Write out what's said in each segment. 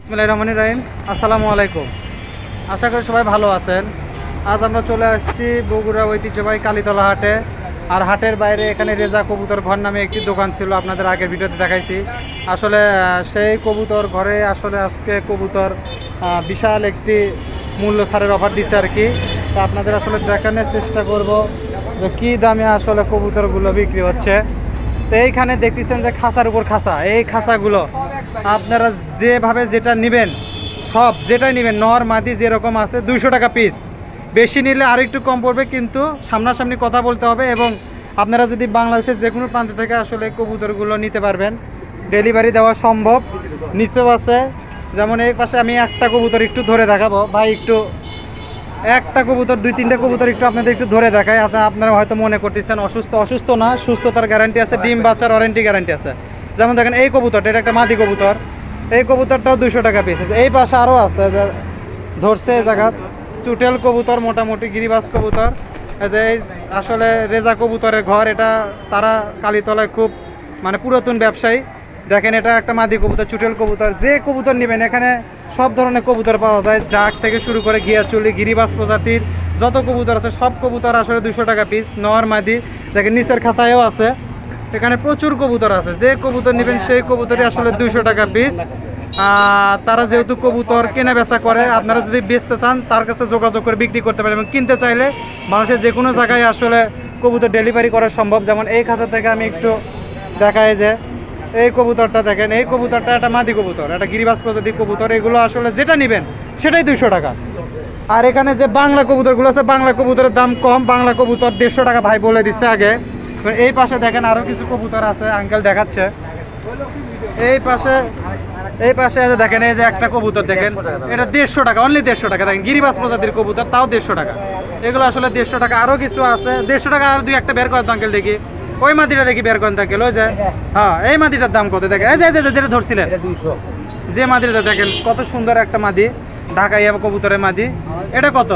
বিসমিল্লাহির রহমানির রহিম। আসসালামু আলাইকুম। আশা করি সবাই ভালো আছেন। আজ আমরা চলে আসছি বগুড়া ঐতিহ্যবাহী কালীতলা হাটে। আর হাটের বাইরে এখানে রেজা কবুতর ঘর নামে একটি দোকান ছিল, আপনাদের আগের ভিডিওতে দেখাইছি। আসলে সেই কবুতর ঘরে আসলে আজকে কবুতর বিশাল একটি মূল্য ছাড়ের অফার দিচ্ছে আর কি। তা আপনাদের আসলে দেখানোর চেষ্টা করব যে কী দামে আসলে কবুতরগুলো বিক্রি হচ্ছে। তো এইখানে দেখতেছেন যে খাঁচার উপর খাঁচা, এই খাঁচাগুলো আপনারা যেভাবে যেটা নেবেন, সব যেটাই নেবেন নর মাদি যেরকম আছে 200 টাকা পিস। বেশি নিলে আর একটু কম পড়বে, কিন্তু সামনাসামনি কথা বলতে হবে। এবং আপনারা যদি বাংলাদেশের যে কোনো প্রান্ত থেকে আসলে কবুতরগুলো নিতে পারবেন, ডেলিভারি দেওয়া সম্ভব। নিচেও আছে, যেমন এই পাশে আমি একটা কবুতর একটু ধরে দেখাবো ভাই, একটু একটা কবুতর 2-3টা কবুতর একটু আপনাদের একটু ধরে দেখায়। আপনারা হয়তো মনে করতেছেন অসুস্থ না, সুস্থতার গ্যারান্টি আছে, ডিম বাচ্চার ওয়ারেন্টি গ্যারান্টি আছে। যেমন দেখেন এই কবুতরটা, এটা একটা মাদি কবুতর, এই কবুতরটাও 200 টাকা পিস আছে। এই পাশে আরও আছে যে ধরছে এই জায়গা চুটেল কবুতর, মোটামুটি গিরিবাজ কবুতর। যে এই আসলে রেজা কবুতরের ঘর, এটা তারা কালীতলায় খুব মানে পুরাতন ব্যবসায়ী। দেখেন এটা একটা মাদি কবুতর, চুটেল কবুতর। যে কবুতর নেবেন এখানে সব ধরনের কবুতর পাওয়া যায়, জাক থেকে শুরু করে ঘিয়াচুলি, গিরিবাজ প্রজাতির যত কবুতর আছে সব কবুতর আসলে 200 টাকা পিস, নর মাদি। দেখেন নিচের খাঁচায়ও আছে, এখানে প্রচুর কবুতর আছে। যে কবুতর নেবেন সেই কবুতরই আসলে 200 টাকা পিস। তারা যেহেতু কবুতর কেনা বেচা করে, আপনারা যদি বেচতে চান তার কাছে যোগাযোগ করে বিক্রি করতে পারেন, এবং কিনতে চাইলে বাংলাদেশের যে কোনো জায়গায় আসলে কবুতর ডেলিভারি করা সম্ভব। যেমন এই খাঁচা থেকে আমি একটু দেখাই যে এই কবুতরটা দেখেন, এই কবুতরটা একটা মাদি কবুতর, একটা গিরিবাজ প্রজাতির কবুতর। এগুলো আসলে যেটা নেবেন সেটাই 200 টাকা। আর এখানে যে বাংলা কবুতরগুলো আছে, বাংলা কবুতরের দাম কম, বাংলা কবুতর 150 টাকা ভাই বলে দিচ্ছে আগে। এই পাশে দেখেন আরো কিছু কবুতর আছে, আঙ্কেল দেখাচ্ছে। এই পাশে দেখেন এই যে একটা কবুতর দেখেন, এটা 150 টাকা, অনলি 150 টাকা। দেখেন গিরিবাজ প্রজাতির কবুতর, তাও 150 টাকা। এগুলো আসলে 150 টাকা। আরো কিছু আছে 150 টাকা। আর দুই একটা বের করেন তো আঙ্কেল, দেখি ওই মাদিটা দেখি বের করেন আঙ্কেল। ওই যে হ্যাঁ, এই মাদিটার দাম কত দেখেন, এই যে যেটা ধরছিলেন যে মাদিটা দেখেন কত সুন্দর একটা মাদি, ঢাকাই কবুতরের মাদি। এটা কত?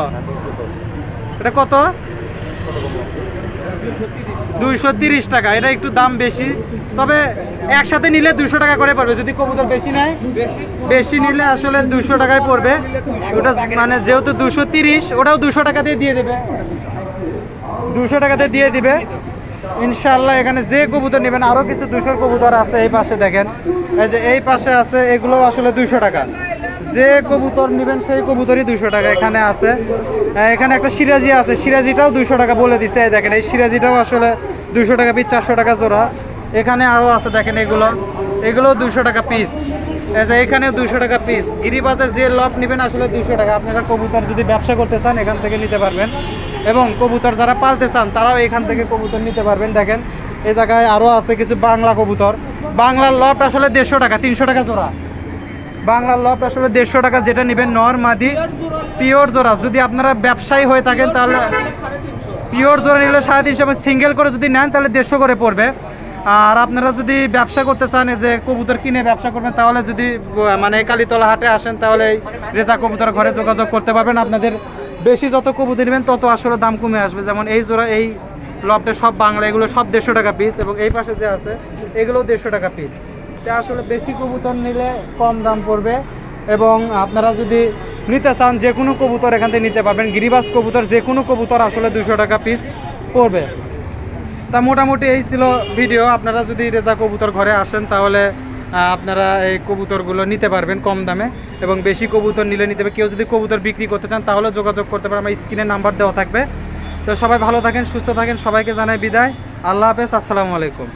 এটা কত? 230 টাকা। এটা একটু দাম বেশি, তবে একসাথে নিলে 200 টাকা করে পড়বে। যদি কবুতর বেশি নেয়, বেশি নিলে আসলে 200 টাকায় পড়বে। ওটা মানে যেহেতু 230, ওটাও 200 টাকাতে দিয়ে দেবে, 200 টাকাতে দিয়ে দিবে ইনশাল্লাহ। এখানে যে কবুতর নেবেন, আরও কিছু 200 কবুতর আছে এই পাশে দেখেন, এই যে এই পাশে আছে, এগুলো আসলে 200 টাকা। যে কবুতর নেবেন সেই কবুতরই 200 টাকা এখানে আছে। এখানে একটা সিরাজি আছে, সিরাজিটাও 200 টাকা বলে দিচ্ছে। এই দেখেন এই সিরাজিটাও আসলে 200 টাকা পিস, 400 টাকা জোড়া। এখানে আরও আছে দেখেন, এগুলো 200 টাকা পিস। এই যে এখানেও 200 টাকা পিস। গিরিবাজের যে লব নেবেন আসলে 200 টাকা। আপনারা কবুতর যদি ব্যবসা করতে চান এখান থেকে নিতে পারবেন, এবং কবুতর যারা পালতে চান তারাও এখান থেকে কবুতর নিতে পারবেন। দেখেন এই জায়গায় আরও আছে কিছু বাংলা কবুতর। বাংলার লব আসলে 150 টাকা, 300 টাকা জোড়া। বাংলার লব আসলে 150 টাকা, যেটা নেবেন নর মাদি পিওর জোড়া। যদি আপনারা ব্যবসায়ী হয়ে থাকেন তাহলে পিওর জোড়া নিলে 350, সিঙ্গেল করে যদি নেন তাহলে 150 করে পড়বে। আর আপনারা যদি ব্যবসা করতে চান, যে কবুতর কিনে ব্যবসা করবেন, তাহলে যদি মানে কালীতলা হাটে আসেন তাহলে রেজা কবুতর ঘরে যোগাযোগ করতে পারবেন। আপনাদের বেশি যত কবুতর নেবেন তত আসলে দাম কমে আসবে। যেমন এই জোড়া, এই লবটা সব বাংলা, এগুলো সব 150 টাকা পিস, এবং এই পাশে যে আছে এগুলো 150 টাকা পিস। তা আসলে বেশি কবুতর নিলে কম দাম পড়বে। এবং আপনারা যদি নিতে চান যে কোনো কবুতর এখান থেকে নিতে পারবেন। গিরিবাজ কবুতর যে কোনো কবুতর আসলে 200 টাকা পিস পড়বে। তা মোটামুটি এই ছিল ভিডিও। আপনারা যদি রেজা কবুতর ঘরে আসেন তাহলে আপনারা এই কবুতরগুলো নিতে পারবেন কম দামে, এবং বেশি কবুতর নিলে নিতে হবে। কেউ যদি কবুতর বিক্রি করতে চান তাহলে যোগাযোগ করতে পারেন, আমার স্ক্রিনে নাম্বার দেওয়া থাকবে। তো সবাই ভালো থাকেন, সুস্থ থাকেন, সবাইকে জানাই বিদায়। আল্লাহ হাফেজ, আসসালামু আলাইকুম।